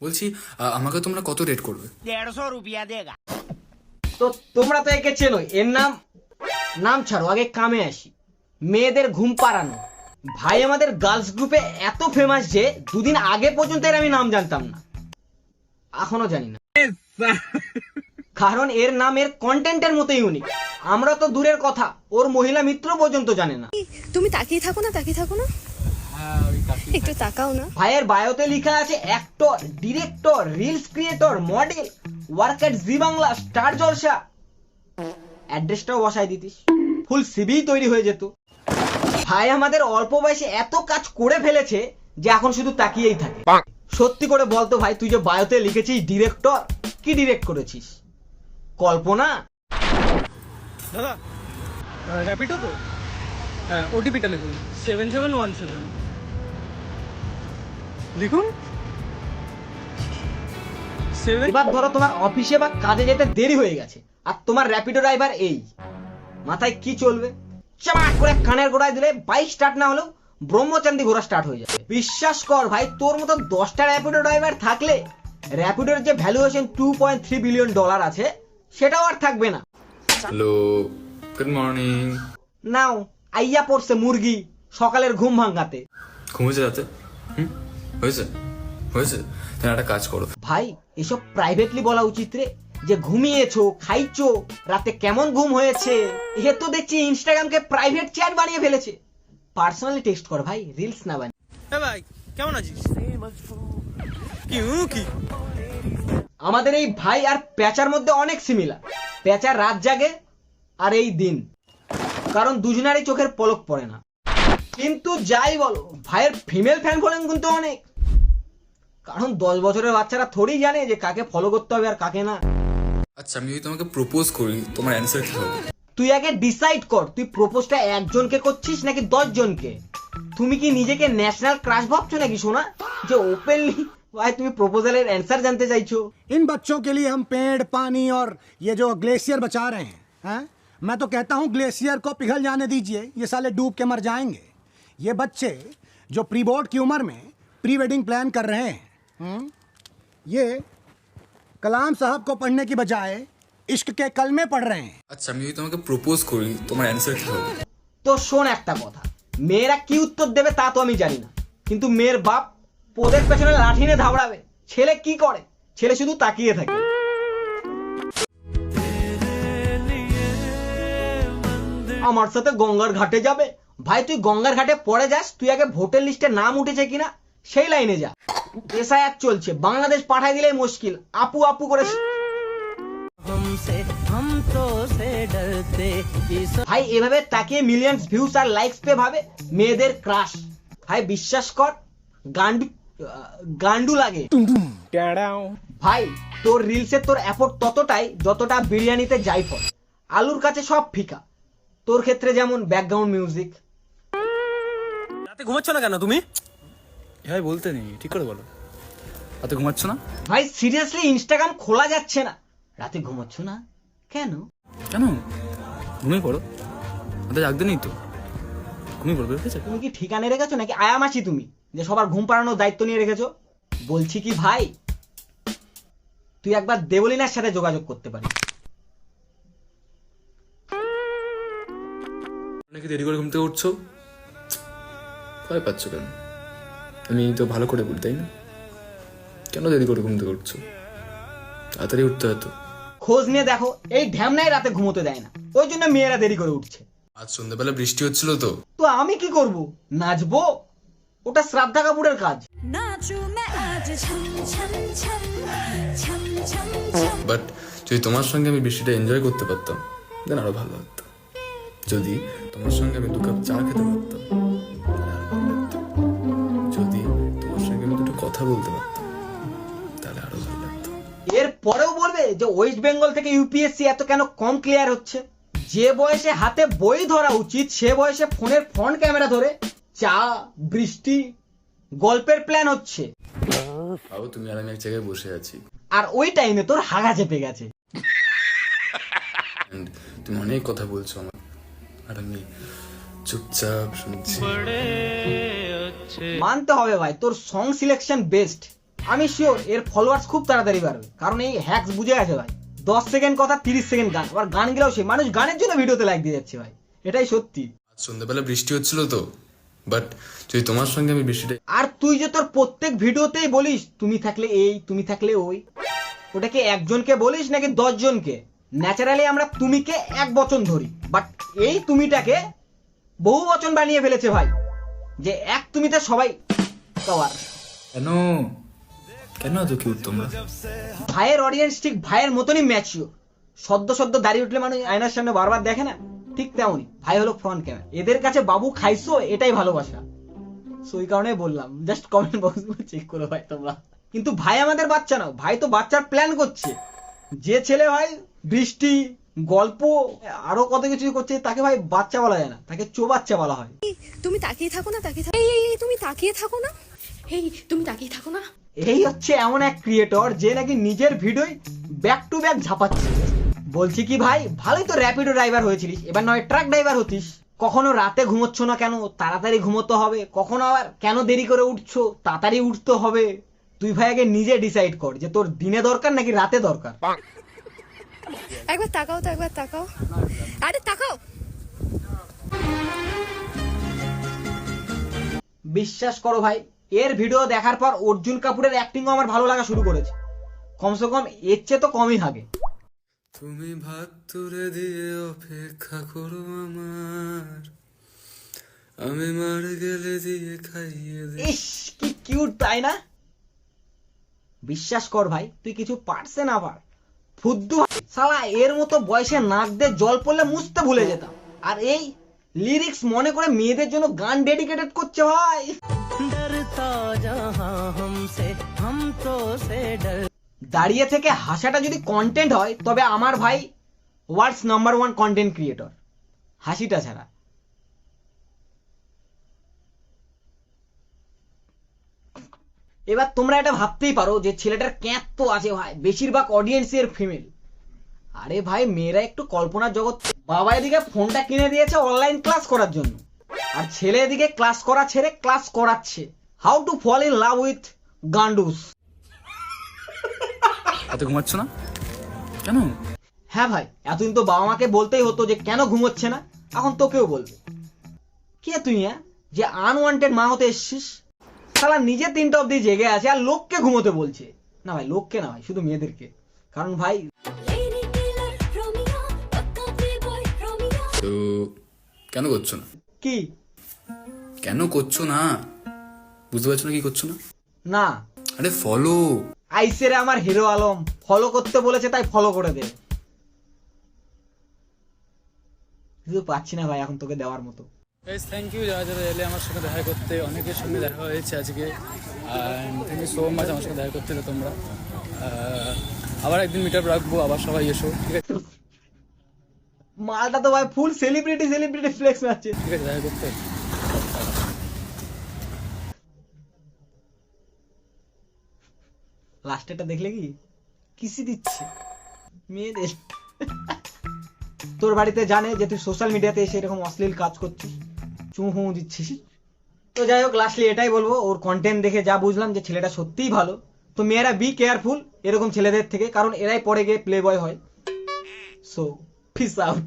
বলছি আমাকে তোমরা কত রেট করবে? 150 रुपया देगा। তো তোমরা তো একে চেনো, এর নাম ছাড়ো, আগে কামে আসি। মেয়েদের ঘুম পাড়ানো ভাই আমাদের গার্লস গ্রুপে এত ফেমাস যে দুদিন আগে পর্যন্ত এর আমি নাম জানতাম না, এখনো জানি না, কারণ এর নাম এর কন্টেন্টের মতো ইউনিক। আমরা তো দূরের কথা, ওর মহিলা মিত্র পর্যন্ত জানে না। তুমি তাকিয়ে থাকো না, একটু তাকাও না। ভাইয়ের বায়োতে লেখা আছে actor, director, reels creator, model, work at Zee Bangla, Star Jalsha. অ্যাড্রেসটাও বসাই দিতিস, ফুল সিভি তৈরি হয়ে যেত। ভাই আমাদের অল্প বয়সে এত কাজ করে ফেলেছে যে এখন শুধু তাকিয়েই থাকে। সত্যি করে বলতো ভাই, তুই যে বায়োতে লিখেছিস ডিরেক্টর, কি ডিরেক্ট করেছিস? কল্পনা? দাদা র্যাপিডো তো, হ্যাঁ ওটিপিটা লিখুন 7717 লিখুন 7। এবার ধরো তোমার অফিসে বা কাজে যেতে দেরি হয়ে গেছে, আর তোমার র্যাপিডো ড্রাইভার এই, মাথায় কি চলবে? চামাক করে কানের গোড়ায় দিলে বাইক স্টার্ট না হলেও ব্রহ্মচান্দি ঘোরা স্টার্ট হয়ে যাবে। বিশ্বাস কর ভাই, তোর মতো 10টা র্যাপিডো ড্রাইভার থাকলে র্যাপিডোর যে ভ্যালুয়েশন $2.3 বিলিয়ন আছে সেটাও আর থাকবে না। Hello, good morning. নাও আইয়া পড়ছে মুরগি সকালের ঘুম ভাঙাতে। ঘুমিয়েছে রাতে? হয়েছে হয়েছে, তাহলে একটা কাজ করো। ভাই এসব প্রাইভেটলি বলা উচিত রে, যে ঘুমিয়েছো, খাইছো, রাতে কেমন ঘুম হয়েছে। এ তো দেখছি ইনস্টাগ্রামকে প্রাইভেট চ্যাট বানিয়ে ফেলেছে। পার্সোনালি টেক্সট কর ভাই, রিলস না বানিয়ে। হ্যাঁ ভাই কেমন আছিস? কি আমাদের এই ভাই আর প্যাচার মধ্যে অনেক সিমিলার। প্যাচার রাত জাগে আর এই দিন, কারণ দুজনারই চোখের পলক পড়ে না। কিন্তু যাই বলো, ভাইয়ের ফিমেল ফ্যান ফলোইং কিন্তু অনেক, কারণ 10 বছরের বাচ্চারা থোড়ি জানে যে কাকে ফলো করতে হবে আর কাকে না। আচ্ছা, আমি যদি তোমাকে প্রপোজ করি, তোমার অ্যান্সার কি হবে? তুই আগে ডিসাইড কর, তুই প্রপোজটা একজনকে করছিস নাকি 10 জনকে। তুমি কি নিজেকে ন্যাশনাল ক্রাশ ভাবছো নাকি সোনা, যে ওপেনলি ভাই তুমি প্রপোজালের অ্যান্সার জানতে চাইছো? इन बच्चों के लिए हम पेड़, पानी और ये जो ग्लेशियर बचा रहे हैं? मैं तो कहता हूँ ग्लेशियर को पिघल जाने दीजिए, ये साले डूब के मर जाएंगे। ये बच्चे जो प्री बोर्ड की उम्र में प्री वेडिंग प्लान कर रहे हैं, ये कलाम साहब को पढ़ने की बजाय इश्क के कलमे पढ़ रहे हैं। আচ্ছা, আমি যদি তোমাকে প্রপোজ করি, তোমার অ্যান্সার কি হবে? তো শোন একটা কথা, মেয়েরা কি উত্তর দেবে তা তো আমি জানি না, কিন্তু মেয়ের বাপ পোদের পেছনে লাঠি নিয়ে ধাবড়াবে। ছেলে কি করে? ছেলে শুধু তাকিয়ে থাকে। আমার সাথে গঙ্গার ঘাটে যাবে? ভাই তুই গঙ্গার ঘাটে পড়ে যাস, তুই আগে ভোটের লিস্টে নাম উঠেছে কিনা সেই লাইনে যা। এসআইআর চলছে, বাংলাদেশ পাঠাই দিলেই মুশকিল। আপু আপু করে ভাই এভাবে তাকিয়ে মিলিয়নস ভিউস আর লাইকস পে ভাবে মেয়েদের ক্রাশ। ভাই বিশ্বাস কর, গান্ডু লাগে। ভাই তোর রিলসে তোর এফোর্ট ততটাই যতটা বিরিয়ানিতে জায়ফল। আলুর কাছে সব ফিকা, তোর ক্ষেত্রে যেমন ব্যাকগ্রাউন্ড মিউজিক। রাতে ঘুমাচ্ছ না কেন তুমি? ভাই বলতে নেই, ঠিক করে বলো। রাতে ঘুমাচ্ছ না? ভাই সিরিয়াসলি ইনস্টাগ্রাম খোলা যাচ্ছে না। রাতে ঘুমাচ্ছ না কেন? কেন? ঘুমিয়ে পড়ো, রাতে জাগতে নেই তো, ঘুমিয়ে পড়বে। ঠিক আছে? তুমি কি ঠিকানে রেখেছো নাকি আয়ামাছি তুমি, যে সবার ঘুম পাড়ানোর দায়িত্ব নিয়ে রেখেছো? বলছি কি ভাই, তুই একবার দেবলিনার সাথে যোগাযোগ করতে পারিস। নাকি দেরি করে ঘুম থেকে উঠছো? ভয় পাচ্ছ কেন? আমি তো ভালো করে বলি, তাই না? কেন দেরি করে ঘুম থেকে উঠছো? তাড়াতাড়ি উঠতে হতো। খোঁজ নিয়ে দেখো, এই ঢ্যামনাই রাতে ঘুমোতে দেয় না, ওই জন্য মেয়েরা দেরি করে উঠছে। আজ সন্ধ্যাবেলা বৃষ্টি হচ্ছিল তো। তো আমি কি করব? নাচবো? ওটা শ্রাদ্ধা কাপুরের কাজ। বাট যদি তোমার সঙ্গে আমি বৃষ্টিটা এনজয় করতে পারতাম, দেন আরো ভালো লাগতো। যদি তোমার সঙ্গে আমি 2 কাপ চা খেতে পারতাম, তাহলে আরো ভালো লাগতো। যদি তোমার সঙ্গে আমি 2টো কথা বলতে পারতাম, তাহলে আরো ভালো লাগতো। এর পরেও বলবে যে ওয়েস্ট বেঙ্গল থেকে ইউপিএসসি এত কেন কম ক্লিয়ার হচ্ছে? যে বয়সে হাতে বই ধরা উচিত সে বয়সে ফোনের ফ্রন্ট ক্যামেরা ধরে চা, বৃষ্টি, গল্পের প্ল্যান হচ্ছে। ভাবো তুমি আর আমি এক জায়গায় বসে আছি, আর ওই টাইমে তোর হাগা চেপে গেছে। And তুমি অনেক কথা বলছো আমার, আর আমি চুপচাপ শুনছি। মানতে হবে ভাই, তোর সং সিলেকশন বেস্ট, আমি শিওর এর ফলোয়ার্স খুব তাড়াতাড়ি বাড়বে, কারণ এই হ্যাক্স বুঝে গেছে ভাই। 10 সেকেন্ড কথা, 30 সেকেন্ড গান, আবার গান গেলেও সে মানুষ গানের জন্য ভিডিওতে লাইক দিয়ে যাচ্ছে ভাই, এটাই সত্যি। আজ সন্ধ্যাবেলা বৃষ্টি হচ্ছিল তো, বাট যদি তোমার সঙ্গে আমি বৃষ্টিটা আর তুই যে তোর প্রত্যেক ভিডিওতেই বলিস তুমি থাকলে এই, তুমি থাকলে ওই, ওটা কি একজনকে বলিস নাকি 10 জনকে? ন্যাচারালি আমরা তুমিকে এক বচন ধরি, বাট এই তুমিটাকে বহু বচন বানিয়ে ফেলেছে ভাই, যে এক তুমিতে সবাই কভার। কেন কেন এত কিউট তোমরা? ভাইয়ের অডিয়েন্স ঠিক ভাইয়ের মতনই ম্যাচিওর। সদ্য সদ্য দাঁড়িয়ে উঠলে মানুষ আয়নার সামনে বারবার দেখে না, ঠিক তেমনই ভাই হলো ফ্রন্ট ক্যামেরা। এদের কাছে বাবু খাইছো এটাই ভালোবাসা। সো এই কারণে বললাম, জাস্ট কমেন্ট বক্স চেক করো ভাই তোমরা। কিন্তু ভাই আমাদের বাচ্চা না, ভাই তো বাচ্চার প্ল্যান করছে। যে ছেলে ভাই বৃষ্টি, গল্প, আরো কত কিছু করছে, তাকে ভাই বাচ্চা বলা যায় না, তাকে চোবাচ্চা বলা হয়। তুমি তাকিয়ে থাকো না, তাকিয়ে থাকো, এই তুমি তাকিয়ে থাকো না, এই তুমি তাকিয়ে থাকো না। এই হচ্ছে এমন এক ক্রিয়েটর যে নাকি নিজের ভিডিও ব্যাক টু ব্যাক ঝাপাচ্ছে। বলছি কি ভাই, ভালোই তো র্যাপিডো ড্রাইভার হয়েছিলিস, এবার নয় ট্রাক ড্রাইভার হতিস। কখনো রাতে ঘুমোচ্ছ না কেন, তাড়াতাড়ি ঘুমোতে হবে, কখনো আবার কেন দেরি করে উঠছো, তাড়াতাড়ি উঠতে হবে। তুই ভাই আগে নিজে ডিসাইড কর যে তোর দিনে দরকার নাকি রাতে দরকার। একবার তাকাও তো, একবার তাকাও, আরে তাকাও। বিশ্বাস করো ভাই, এর ভিডিও দেখার পর অর্জুন কাপুরের অ্যাক্টিংও আমার ভালো লাগা শুরু করেছে। কমসে কম এর চেয়ে তো কমই থাকে। তুমি ভাত তুলে দিয়ে অপেক্ষা করো আমার, আমি মার গেলে দিয়ে খাইয়ে দে। ইস কি কিউট, তাই না? বিশ্বাস কর ভাই, তুই কিছু পারছে না পার ফুদ্দু শালা, এর মতো বয়সে নাক দিয়ে জল পড়লে মুছতে ভুলে যেতাম, আর এই লিরিক্স মনে করে মেয়েদের জন্য গান ডেডিকেটেড করছে ভাই। দাঁড়িয়ে থেকে হাসাটা যদি কন্টেন্ট হয়, তবে আমার ভাই ওয়ার্ল্ডস নাম্বার 1 কন্টেন্ট ক্রিয়েটর, হাসিটা ছাড়া। এবার তোমরা এটা ভাবতেই পারো যে ছেলেটার ক্যাপ তো আছে ভাই, বেশিরভাগ অডিয়েন্সের ফিমেল। আরে ভাই মেয়েরা একটু কল্পনার জগৎ। বাবা এদিকে ফোনটা কিনে দিয়েছে অনলাইন ক্লাস করার জন্য, আর ছেলে এদিকে ক্লাস করা ছেড়ে ক্লাস করাচ্ছে। How to fall in love with গান্ডুস। এত ঘুমাচ্ছ না কেন? হ্যাঁ ভাই, এতদিন তো বাবা মাকে বলতেই হতো যে কেন ঘুমোচ্ছে না, এখন তোকেও বলবে। কে তুই যে আনওয়ান্টেড মা হতে এসছিস? শালা নিজে 3টা অবধি জেগে আছে আর লোককে ঘুমোতে বলছে। না ভাই, লোককে না ভাই, শুধু মেয়েদেরকে। কারণ ভাই তো কেন করছো না? কি কেন করছো না? বুঝতে পারছো না কি করছো না? না, আরে ফলো। আইসেরে আমার হিরো আলম ফলো করতে বলেছে, তাই ফলো করে দে। শুধু পাচ্ছি না ভাই এখন তোকে দেওয়ার মতো। গাইস থ্যাংক ইউ যারা যারা এলে আমার সঙ্গে দেখা করতে, অনেকের সঙ্গে দেখা হয়েছে আজকে, থ্যাংক ইউ সো মাচ আমার সঙ্গে দেখা করতে এলে তোমরা। আবার একদিন মিট আপ রাখবো, আবার সবাই এসো, ঠিক আছে? মালটা তো ভাই ফুল সেলিব্রিটি ফ্লেক্স মারছে। ঠিক আছে, দেখা করতে। লাস্টেটা দেখলে কি কিসি দিচ্ছে মেয়েদের। তোর বাড়িতে জানে যে তুই সোশ্যাল মিডিয়াতে এসে এরকম অশ্লীল কাজ করছিস, চুমু দিচ্ছিস। তো যাই হোক, লাস্টলি এটাই বলবো, ওর কন্টেন্ট দেখে যা বুঝলাম যে ছেলেটা সত্যিই ভালো। তো মেয়েরা বি কেয়ারফুল এরকম ছেলেদের থেকে, কারণ এরাই পরে গিয়ে প্লে বয় হয়। So piece out.